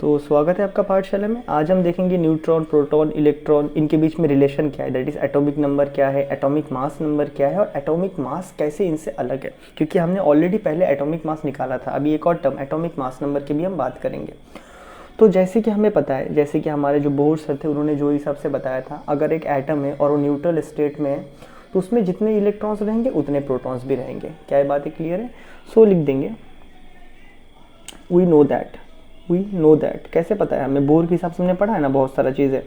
तो स्वागत है आपका पाठशाला में। आज हम देखेंगे न्यूट्रॉन, प्रोटॉन, इलेक्ट्रॉन, इनके बीच में रिलेशन क्या है, दैट इज़ एटॉमिक नंबर क्या है, एटॉमिक मास नंबर क्या है और एटॉमिक मास कैसे इनसे अलग है। क्योंकि हमने ऑलरेडी पहले एटॉमिक मास निकाला था, अभी एक और टर्म एटॉमिक मास नंबर की भी हम बात करेंगे। तो जैसे कि हमें पता है, जैसे कि हमारे जो बोर्ड सर थे उन्होंने जो हिसाब से बताया था, अगर एक एटम है और वो न्यूट्रल स्टेट में है तो उसमें जितने इलेक्ट्रॉन्स रहेंगे उतने प्रोटॉन्स भी रहेंगे। क्या ये बातें क्लियर है? सो लिख देंगे वी नो दैट। कैसे पता है हमें? बोर के हिसाब से हमने पढ़ा है ना बहुत सारा चीज़ें।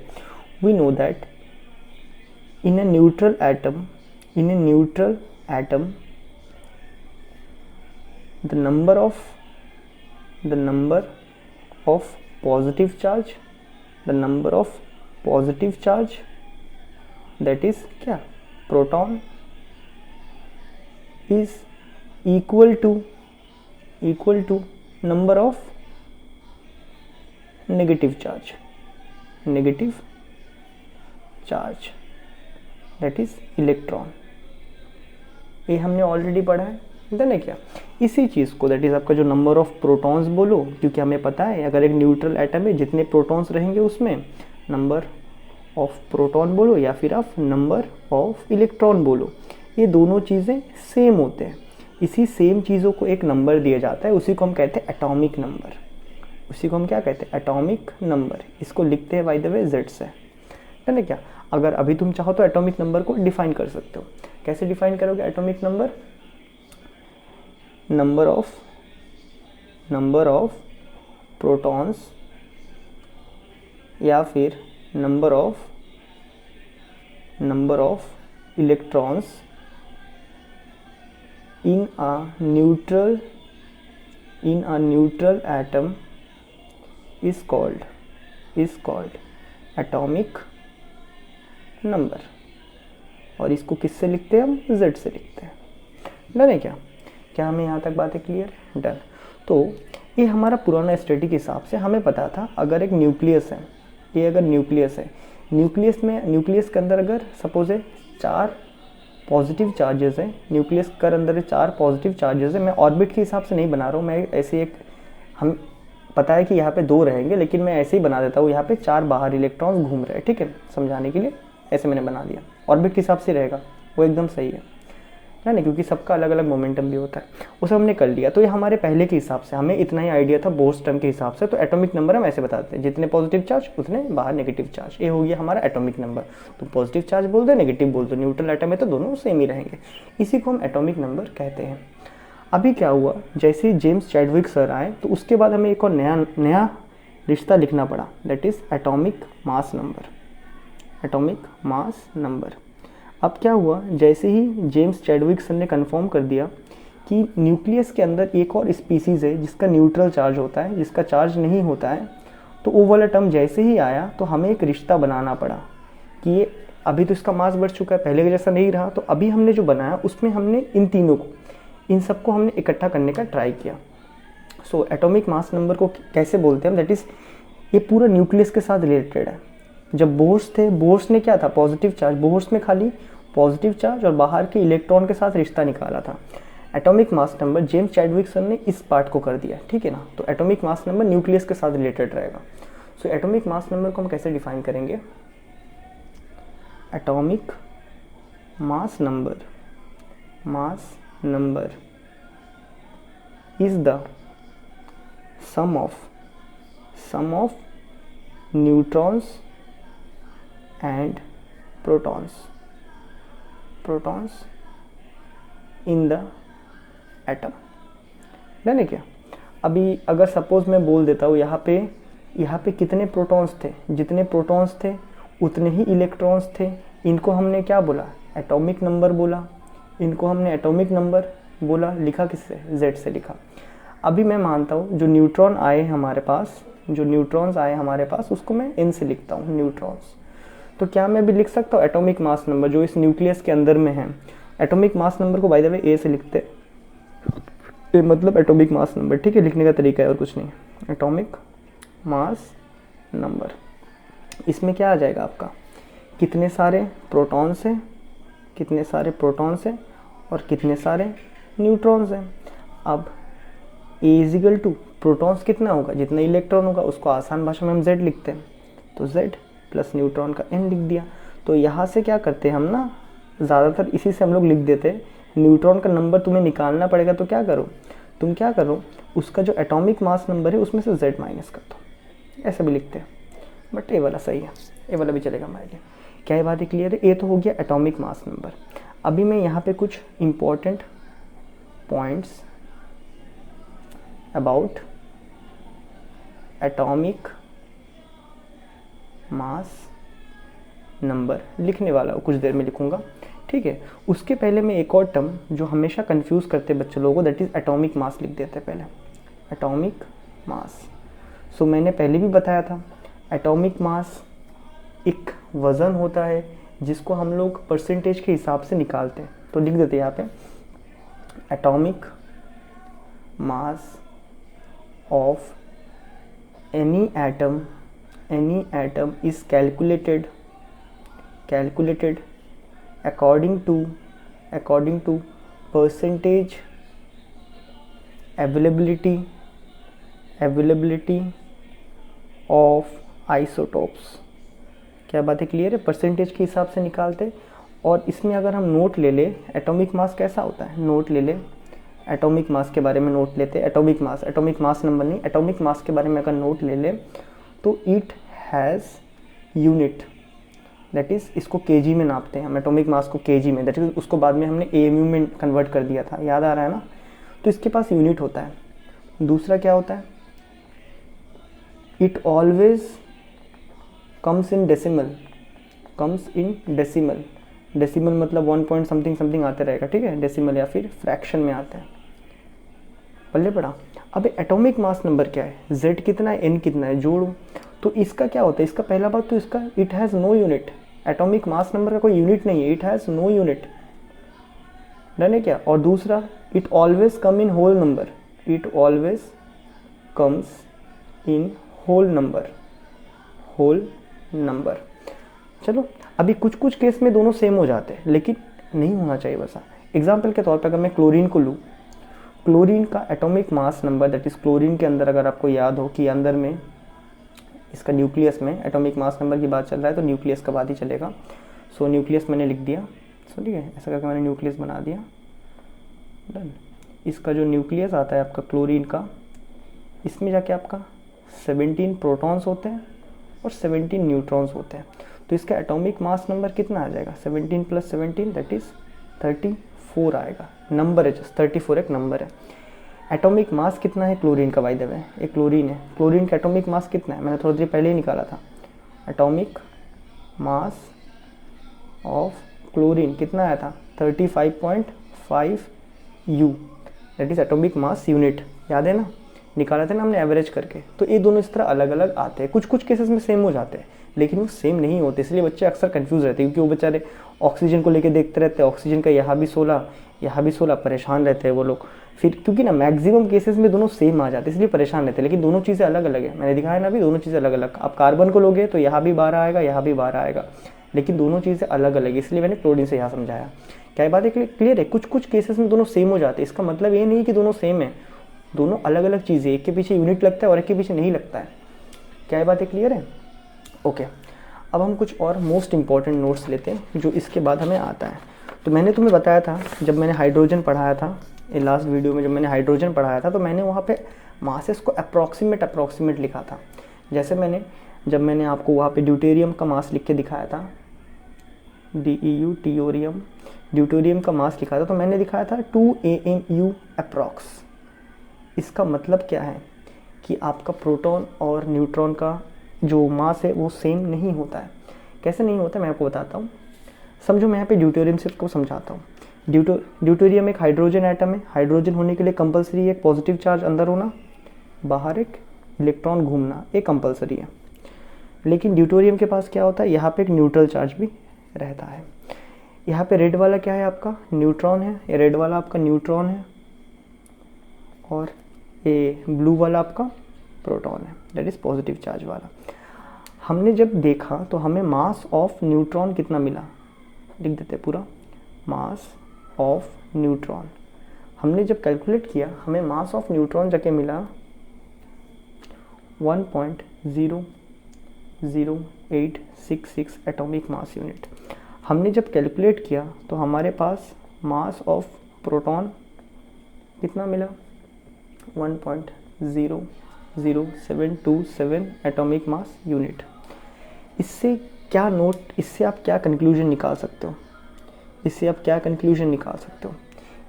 We know that in a neutral atom the number of positive charge that is क्या, proton, is equal to number of negative charge that is electron. ये हमने ऑलरेडी पढ़ा है ना क्या? इसी चीज़ को दैट इज आपका जो नंबर ऑफ प्रोटॉन्स बोलो, क्योंकि हमें पता है अगर एक न्यूट्रल एटम है जितने प्रोटॉन्स रहेंगे उसमें नंबर ऑफ प्रोटॉन बोलो या फिर आप नंबर ऑफ इलेक्ट्रॉन बोलो, ये दोनों चीज़ें सेम होते हैं। इसी सेम चीज़ों को एक नंबर दिया जाता है, उसी को हम कहते हैं एटॉमिक नंबर। उसी को हम क्या कहते हैं? Atomic number. इसको लिखते हैं बाय द वे जेड से, है ना क्या? अगर अभी तुम चाहो तो एटॉमिक नंबर को डिफाइन कर सकते हो। कैसे डिफाइन करोगे atomic number? Number of protons या फिर number of electrons in a neutral atom is called atomic number। और इसको किससे लिखते हैं हम? Z से लिखते हैं। डन है क्या हमें यहाँ तक बातें क्लियर? डन। तो ये हमारा पुराना स्टैटिक हिसाब से हमें पता था, अगर एक न्यूक्लियस है, ये अगर न्यूक्लियस है, न्यूक्लियस के अंदर अगर सपोज है 4 पॉजिटिव चार्जेस हैं, न्यूक्लियस कर अंदर 4 पॉजिटिव चार्जेस हैं। मैं ऑर्बिट के हिसाब से नहीं बना रहा हूँ, मैं ऐसे एक, हम पता है कि यहाँ पे 2 रहेंगे लेकिन मैं ऐसे ही बना देता हूँ, यहाँ पे 4 बाहर इलेक्ट्रॉन्स घूम रहे हैं, ठीक है, समझाने के लिए ऐसे मैंने बना दिया। ऑर्बिट के हिसाब से रहेगा वो एकदम सही है ना, क्योंकि सबका अलग अलग मोमेंटम भी होता है, उसे हमने कर लिया। तो ये हमारे पहले के हिसाब से हमें इतना ही आइडिया था बोर्स टर्म के हिसाब से। तो एटॉमिक नंबर हम ऐसे बताते हैं, जितने पॉजिटिव चार्ज उतने बाहर नेगेटिव चार्ज। ये हो गया हमारा एटॉमिक नंबर। तो पॉजिटिव चार्ज बोल दो, नेगेटिव बोल दो, न्यूट्रल एटम है तो दोनों सेम ही रहेंगे। इसी को हम एटॉमिक नंबर कहते हैं। अभी क्या हुआ, जैसे ही जेम्स चैडविक सर आए तो उसके बाद हमें एक और नया रिश्ता लिखना पड़ा, that is atomic mass number. अब क्या हुआ, जैसे ही जेम्स चैडविक सर ने कंफर्म कर दिया कि न्यूक्लियस के अंदर एक और स्पीसीज़ है जिसका न्यूट्रल चार्ज होता है, जिसका चार्ज नहीं होता है, तो वो वाला टर्म जैसे ही आया तो हमें एक रिश्ता बनाना पड़ा कि ये अभी तो इसका मास बढ़ चुका है, पहले के जैसा नहीं रहा। तो अभी हमने जो बनाया उसमें हमने इन सबको हमने इकट्ठा करने का ट्राई किया। सो एटॉमिक मास नंबर को कैसे बोलते हैं? दैट इज़ ये पूरा न्यूक्लियस के साथ रिलेटेड है। जब बोर्स ने क्या था, पॉजिटिव चार्ज, बोर्स में खाली पॉजिटिव चार्ज और बाहर के इलेक्ट्रॉन के साथ रिश्ता निकाला था। Atomic mass number James Chadwick sir ने इस पार्ट को कर दिया, ठीक है ना। तो एटॉमिक मास नंबर न्यूक्लियस के साथ रिलेटेड रहेगा। सो एटॉमिक मास नंबर को हम कैसे डिफाइन करेंगे? Atomic mass number is the sum of neutrons and protons in the atom। Done है क्या? अभी अगर सपोज मैं बोल देता हूँ यहाँ पे कितने प्रोटॉन्स थे, जितने प्रोटॉन्स थे उतने ही इलेक्ट्रॉन्स थे। इनको हमने क्या बोला? एटॉमिक नंबर बोला। इनको हमने एटॉमिक नंबर बोला। लिखा किससे? Z से लिखा। अभी मैं मानता हूँ जो न्यूट्रॉन्स आए हमारे पास उसको मैं N से लिखता हूँ, न्यूट्रॉन्स। तो क्या मैं भी लिख सकता हूँ एटॉमिक मास नंबर जो इस न्यूक्लियस के अंदर में है? एटॉमिक मास नंबर को बाय द वे ए से लिखते हैं, मतलब एटॉमिक मास नंबर, ठीक है, लिखने का तरीका है और कुछ नहीं। एटॉमिक मास नंबर, इसमें क्या आ जाएगा आपका? कितने सारे प्रोटॉन्स हैं और कितने सारे न्यूट्रॉन्स हैं। अब A इजिकल टू प्रोटॉन्स कितना होगा, जितना इलेक्ट्रॉन होगा उसको आसान भाषा में हम Z लिखते हैं, तो Z प्लस न्यूट्रॉन का N लिख दिया। तो यहाँ से क्या करते हैं हम ना, ज़्यादातर इसी से हम लोग लिख देते हैं। न्यूट्रॉन का नंबर तुम्हें निकालना पड़ेगा तो क्या करो, तुम क्या करो, उसका जो एटॉमिक मास नंबर है उसमें से Z माइनस कर दो, ऐसे भी लिखते हैं। बट ये वाला सही है, ये वाला भी चलेगा हमारे लिए। क्या ये बात क्लियर है? ये तो हो गया एटॉमिक मास नंबर। अभी मैं यहाँ पे कुछ important points about atomic mass number लिखने वाला हूँ, कुछ देर में लिखूँगा, ठीक है। उसके पहले मैं एक और टर्म जो हमेशा कंफ्यूज करते बच्चे लोगों को, दैट इज़ एटॉमिक मास लिख देते हैं पहले, एटॉमिक मास। सो मैंने पहले भी बताया था, एटॉमिक मास एक वज़न होता है जिसको हम लोग परसेंटेज के हिसाब से निकालते हैं। तो लिख देते हैं यहाँ पे, atomic mass of any atom is calculated according to percentage availability of isotopes। क्या बात है क्लियर है? परसेंटेज के हिसाब से निकालते। और इसमें अगर हम नोट ले ले एटॉमिक मास कैसा होता है, नोट ले ले एटॉमिक मास के बारे में नोट लेते, एटॉमिक मास नंबर नहीं, एटॉमिक मास के बारे में अगर नोट ले ले तो it has unit, that is इसको केजी में नापते हैं हम, एटॉमिक मास को केजी में, दैट इज़ उसको बाद में हमने एएमयू में कन्वर्ट कर दिया था, याद आ रहा है ना। तो इसके पास यूनिट होता है। दूसरा क्या होता है, it always comes in decimal, decimal मतलब 1 पॉइंट समथिंग आते रहेगा, ठीक है, डेसिमल या फिर फ्रैक्शन में आता है। पल्ले पड़ा। अब एटॉमिक मास नंबर क्या है, Z कितना है, N कितना है, जोड़ो। तो इसका क्या होता है, इसका पहला बात तो इसका it has no unit, atomic mass number का कोई यूनिट नहीं है, it has no unit, done है क्या। और दूसरा, it always come in whole number, it always comes in whole number. चलो अभी कुछ केस में दोनों सेम हो जाते हैं, लेकिन नहीं होना चाहिए वैसा। एग्जाम्पल के तौर पर अगर मैं क्लोरीन को लूँ, क्लोरीन का atomic mass number, that is chlorine के अंदर अगर आपको याद हो कि अंदर में इसका न्यूक्लियस में एटॉमिक मास नंबर की बात चल रहा है तो न्यूक्लियस का बात ही चलेगा। सो न्यूक्लियस मैंने लिख दिया, सो ठीक है, ऐसा करके मैंने न्यूक्लियस बना दिया, डन। इसका जो न्यूक्लियस आता है आपका क्लोरीन का, इसमें जाके आपका 17 प्रोटॉन्स होते हैं और 17 न्यूट्रॉन्स होते हैं। तो इसका एटॉमिक मास नंबर कितना आ जाएगा, 17 + 17 दैट इज़ 34 आएगा। नंबर है, जस्ट 34 एक नंबर है। एटॉमिक मास कितना है क्लोरीन का, बाय द वे एक क्लोरीन है, क्लोरीन का एटॉमिक मास कितना है, मैंने थोड़ी देर पहले ही निकाला था। एटॉमिक मास ऑफ क्लोरीन कितना आया था, 35.5 U, that is atomic mass unit, याद है ना, निकाला था ना हमने एवरेज करके। तो ये दोनों इस तरह अलग अलग आते हैं, कुछ केसेस में सेम हो जाते हैं, लेकिन वो सेम नहीं होते, इसलिए बच्चे अक्सर कंफ्यूज रहते हैं, क्योंकि वो बेचारे ऑक्सीजन को लेके देखते रहते हैं, ऑक्सीजन का यहाँ भी 16, परेशान रहते हैं वो लोग फिर, क्योंकि ना मैक्सिमम केसेस में दोनों सेम आ जाते हैं, इसलिए परेशान रहते हैं। लेकिन दोनों चीज़ें अलग अलग है, मैंने दिखाया ना अभी, दोनों चीज़ें अलग अलग। आप कार्बन को लोगे तो यहाँ भी 12 आएगा, यहाँ भी 12 आएगा, लेकिन दोनों चीज़ें अलग अलग, इसलिए मैंने क्लोरीन से यहाँ समझाया। क्या बात है क्लियर है? कुछ केसेस में दोनों सेम हो जाते हैं, इसका मतलब ये नहीं कि दोनों सेम है, दोनों अलग अलग चीज़ें, एक के पीछे यूनिट लगता है और एक के पीछे नहीं लगता है। क्या बात है क्लियर है? ओके, अब हम कुछ और मोस्ट इंपॉर्टेंट नोट्स लेते हैं जो इसके बाद हमें आता है। तो मैंने तुम्हें बताया था जब मैंने हाइड्रोजन पढ़ाया था, ये लास्ट वीडियो में जब मैंने हाइड्रोजन पढ़ाया था, तो मैंने वहाँ पे मासेस को अप्रॉक्सीमेट लिखा था। जैसे जब मैंने आपको वहाँ पे ड्यूटेरियम का मास लिख के दिखाया था, DEU ड्यूटेरियम का मास लिखा था, तो मैंने दिखाया था 2 AMU अप्रॉक्स। इसका मतलब क्या है कि आपका प्रोटॉन और न्यूट्रॉन का जो मास है वो सेम नहीं होता है। कैसे नहीं होता है मैं आपको बताता हूँ, समझो मैं यहाँ पे ड्यूटेरियम से आपको समझाता हूँ। ड्यूटेरियम एक हाइड्रोजन एटम है, हाइड्रोजन होने के लिए कंपलसरी है एक पॉजिटिव चार्ज अंदर होना, बाहर एक इलेक्ट्रॉन घूमना, एक कंपलसरी है। लेकिन ड्यूटेरियम के पास क्या होता है, यहाँ पे एक न्यूट्रल चार्ज भी रहता है। यहाँ पे रेड वाला क्या है आपका, न्यूट्रॉन है, ये रेड वाला आपका न्यूट्रॉन है, और ये ब्लू वाला आपका प्रोटॉन है, दैट इज़ पॉजिटिव चार्ज वाला। हमने जब देखा तो हमें मास ऑफ न्यूट्रॉन कितना मिला, लिख देते पूरा, मास ऑफ न्यूट्रॉन। हमने जब कैलकुलेट किया हमें मास ऑफ न्यूट्रॉन जाके मिला 1.00866 एटॉमिक मास यूनिट। हमने जब कैलकुलेट किया तो हमारे पास मास ऑफ प्रोटॉन कितना मिला, 1.00727 एटॉमिक मास यूनिट। इससे क्या इससे आप क्या कंक्लूजन निकाल सकते हो,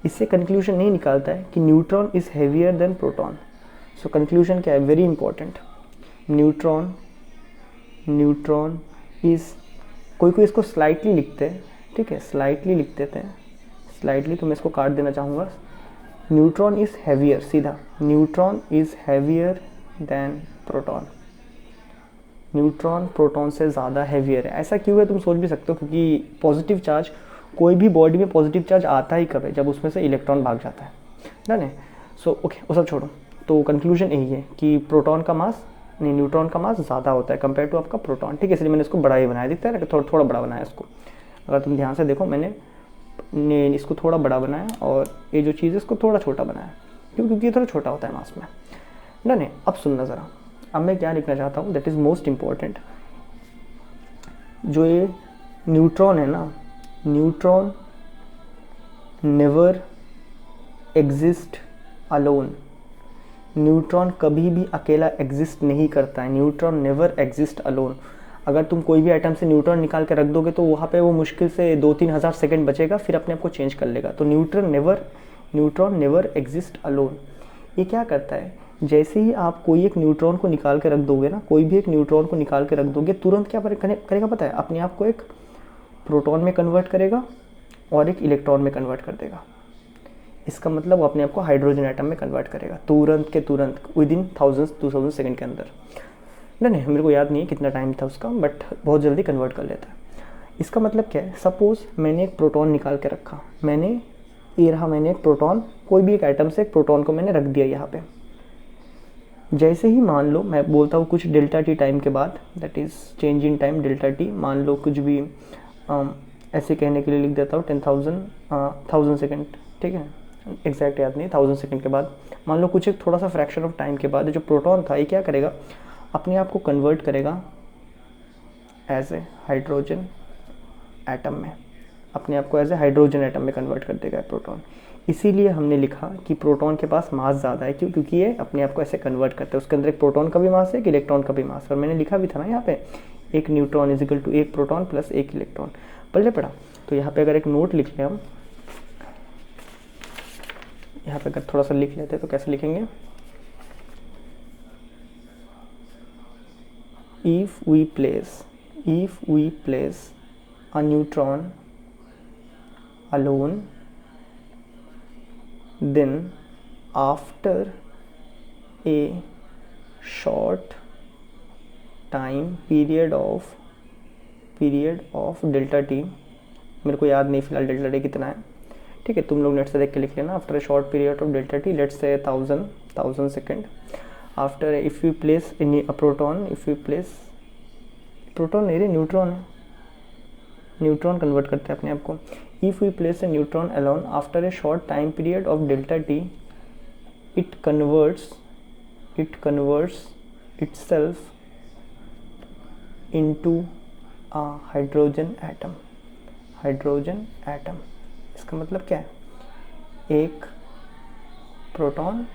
इससे कंक्लूजन नहीं निकालता है कि neutron is heavier than proton. So conclusion क्या है, वेरी इंपॉर्टेंट, न्यूट्रॉन इज़, कोई इसको स्लाइटली लिखते हैं, ठीक है, स्लाइटली लिख देते हैं, स्लाइटली, तो मैं इसको काट देना चाहूँगा। न्यूट्रॉन इज़ हैवियर, सीधा, neutron is heavier than proton. Neutron proton से ज़्यादा हैवियर है। ऐसा क्यों है तुम सोच भी सकते हो, क्योंकि पॉजिटिव चार्ज, कोई भी बॉडी में पॉजिटिव चार्ज आता ही कब है, जब उसमें से इलेक्ट्रॉन भाग जाता है ना। सो ओके, वो सब छोड़ो। तो कंक्लूजन यही है कि न्यूट्रॉन का मास ज़्यादा होता है कंपेयर टू आपका प्रोटॉन, ठीक है, इसलिए मैंने इसको बड़ा ही बनाया, दिखता है ना, थोड़ा बड़ा बनाया इसको। अगर तुम ध्यान से देखो, मैंने इसको थोड़ा बड़ा बनाया और ये जो चीज़ है इसको थोड़ा छोटा बनाया, क्योंकि ये थोड़ा छोटा होता है मास में, ना। अब सुनना ज़रा, अब मैं क्या लिखना चाहता हूँ, दैट इज़ मोस्ट इम्पॉर्टेंट। जो ये न्यूट्रॉन है ना, neutron never exist alone. Neutron कभी भी अकेला एग्जिस्ट नहीं करता है, न्यूट्रॉन नेवर एग्जिस्ट अलोन। अगर तुम कोई भी आइटम से न्यूट्रॉन निकाल के रख दोगे तो वहाँ पे वो मुश्किल से 2-3 हज़ार सेकेंड बचेगा, फिर अपने आप को चेंज कर लेगा। तो न्यूट्रॉन नेवर एग्जिस्ट अलोन। ये क्या करता है, जैसे ही आप कोई एक न्यूट्रॉन को निकाल के रख दोगे ना, कोई भी एक न्यूट्रॉन को निकाल के रख दोगे, तुरंत क्या करेगा पता है, अपने आप को एक प्रोटॉन में कन्वर्ट करेगा और एक इलेक्ट्रॉन में कन्वर्ट कर देगा। इसका मतलब वो अपने आप को हाइड्रोजन एटम में कन्वर्ट करेगा तुरंत विदिन 1000-2000 सेकेंड के अंदर। नहीं, मेरे को याद नहीं है कितना टाइम था उसका, बट बहुत जल्दी कन्वर्ट कर लेता है। इसका मतलब क्या है, सपोज़ मैंने एक प्रोटॉन निकाल के रखा, मैंने एक प्रोटॉन, कोई भी एक एटम से एक प्रोटॉन को मैंने रख दिया यहाँ पे। जैसे ही मान लो मैं बोलता हूँ कुछ डेल्टा टी टाइम के बाद, that is change in time delta T, मान लो कुछ भी ऐसे कहने के लिए लिख देता हूँ 10,000 सेकेंड, ठीक है, एग्जैक्ट याद नहीं, 1000 सेकेंड के बाद, मान लो कुछ एक थोड़ा सा फ्रैक्शन ऑफ टाइम के बाद जो प्रोटॉन था ये क्या करेगा, अपने आप को कन्वर्ट करेगा एज ए हाइड्रोजन एटम में, अपने आप को एज ए हाइड्रोजन एटम में कन्वर्ट कर देगा प्रोटॉन। इसीलिए हमने लिखा कि प्रोटॉन के पास मास ज़्यादा है, क्यों, क्योंकि ये अपने आप को ऐसे कन्वर्ट करता है, उसके अंदर एक प्रोटॉन का भी मास है, एक इलेक्ट्रॉन का भी मास है। और मैंने लिखा भी था ना यहाँ पे, एक न्यूट्रॉन इज इक्वल टू एक प्रोटॉन प्लस एक इलेक्ट्रॉन, पढ़े पढ़ा। तो यहाँ पे अगर एक नोट लिख लें हम, यहाँ पे अगर थोड़ा सा लिख लेते तो कैसे लिखेंगे, if we place a neutron alone, then after a short time period of delta t, मेरे को याद नहीं फिलहाल डेल्टा टी कितना है, ठीक है, तुम लोग नेट से देख के लिख लेना। After a short period of delta T, let's say 1000 second, after if you place in a proton, if you place proton नहीं रे, न्यूट्रॉन है, न्यूट्रॉन कन्वर्ट करते हैं अपने आप को। If you place a neutron alone after a short time period of delta T, it converts itself into a hydrogen atom. इसका मतलब क्या है, एक प्रोटॉन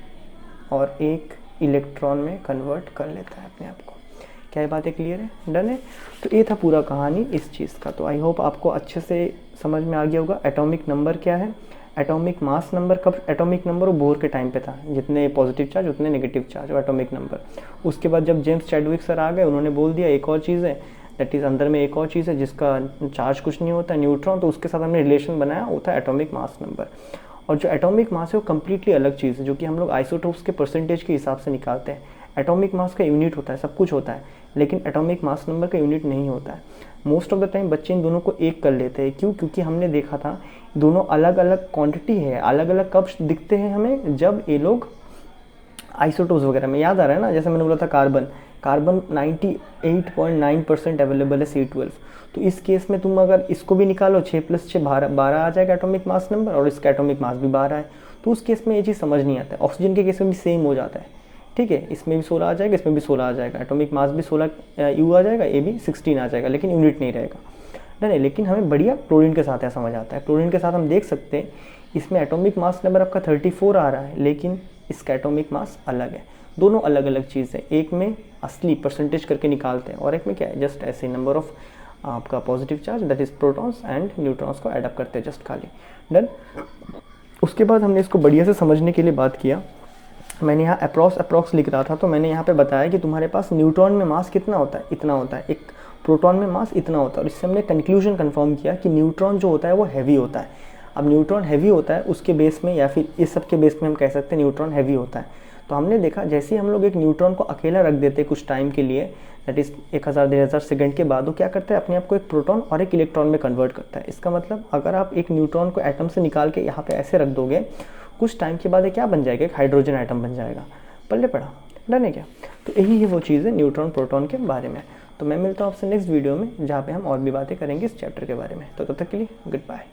और एक इलेक्ट्रॉन में कन्वर्ट कर लेता है अपने आप को। क्या ये बातें क्लियर है, डन है। तो ये था पूरा कहानी इस चीज़ का। तो आई होप आपको अच्छे से समझ में आ गया होगा एटॉमिक नंबर क्या है, एटॉमिक मास नंबर। कब एटॉमिक नंबर वो बोर के टाइम पे था, जितने पॉजिटिव चार्ज उतने नेगेटिव चार्ज, वो एटॉमिक नंबर। उसके बाद जब जेम्स चैडविक सर आ गए, उन्होंने बोल दिया एक और चीज़ है, दैट इज़ अंदर में एक और चीज़ है जिसका चार्ज कुछ नहीं होता, न्यूट्रॉन, तो उसके साथ हमने रिलेशन बनाया, वो था एटॉमिक मास नंबर। और जो एटॉमिक मास है वो कम्प्लीटली अलग चीज़ है, जो कि हम लोग आइसोटोप्स के परसेंटेज के हिसाब से निकालते हैं। एटॉमिक मास का यूनिट होता है, सब कुछ होता है, लेकिन एटॉमिक मास नंबर का यूनिट नहीं होता है। मोस्ट ऑफ द टाइम बच्चे इन दोनों को एक कर लेते हैं। क्यों? क्योंकि हमने देखा था दोनों अलग अलग क्वांटिटी है, अलग अलग कब दिखते हैं हमें, जब ये लोग आइसोटोप्स वगैरह में, याद आ रहा है ना, जैसे मैंने बोला था कार्बन 98.9% अवेलेबल है C12। तो इस केस में तुम अगर इसको भी निकालो, 6 + 6 12 आ जाएगा एटॉमिक मास नंबर, और इसका एटॉमिक मास भी 12 है। तो उस केस में ये चीज़ समझ नहीं आता है। ऑक्सीजन के केस में भी सेम हो जाता है, ठीक है, इसमें भी 16 आ जाएगा, इसमें भी 16 आ जाएगा, एटॉमिक मास भी 16 U आ जाएगा, ए भी 16 आ जाएगा, लेकिन यूनिट नहीं रहेगा। नहीं, लेकिन हमें बढ़िया क्लोरीन के साथ ऐसा समझ आता है। क्लोरीन के साथ हम देख सकते हैं इसमें एटॉमिक मास नंबर आपका 34 आ रहा है, लेकिन इसका एटॉमिक मास अलग है। दोनों अलग अलग चीज़ है, एक में असली परसेंटेज करके निकालते हैं और एक में क्या है, जस्ट ऐसे नंबर ऑफ आपका positive charge that is protons and neutrons को एडअप करते हैं, जस्ट खाली। डन। उसके बाद हमने इसको बढ़िया से समझने के लिए बात किया। मैंने यहाँ अप्रॉक्स लिख रहा था, तो मैंने यहाँ पे बताया कि तुम्हारे पास न्यूट्रॉन में मास कितना होता है, इतना होता है, एक प्रोटॉन में मास इतना होता है, और इससे हमने कंक्लूजन कंफर्म किया कि न्यूट्रॉन जो होता है वो हैवी होता है। अब न्यूट्रॉन हैवी होता है, उसके बेस में या फिर इस सब के बेस में हम कह सकते हैं न्यूट्रॉन हैवी होता है। तो हमने देखा जैसे ही हम लोग एक न्यूट्रॉन को अकेला रख देते कुछ टाइम के लिए, दैट इज़ 1000-2000 सेकंड के बाद, वो क्या करता है, अपने आप को एक प्रोटॉन और एक इलेक्ट्रॉन में कन्वर्ट करता है। इसका मतलब अगर आप एक न्यूट्रॉन को एटम से निकाल के यहाँ पे ऐसे रख दोगे, कुछ टाइम के बाद ये क्या बन जाएगा, एक हाइड्रोजन एटम बन जाएगा। पल्ले पड़ा, डन है क्या? तो यही है वो चीज़ है न्यूट्रॉन प्रोटॉन के बारे में। तो मैं मिलता हूँ आपसे नेक्स्ट वीडियो में, जहाँ पे हम और भी बातें करेंगे इस चैप्टर के बारे में। तो तब तक के लिए गुड बाय।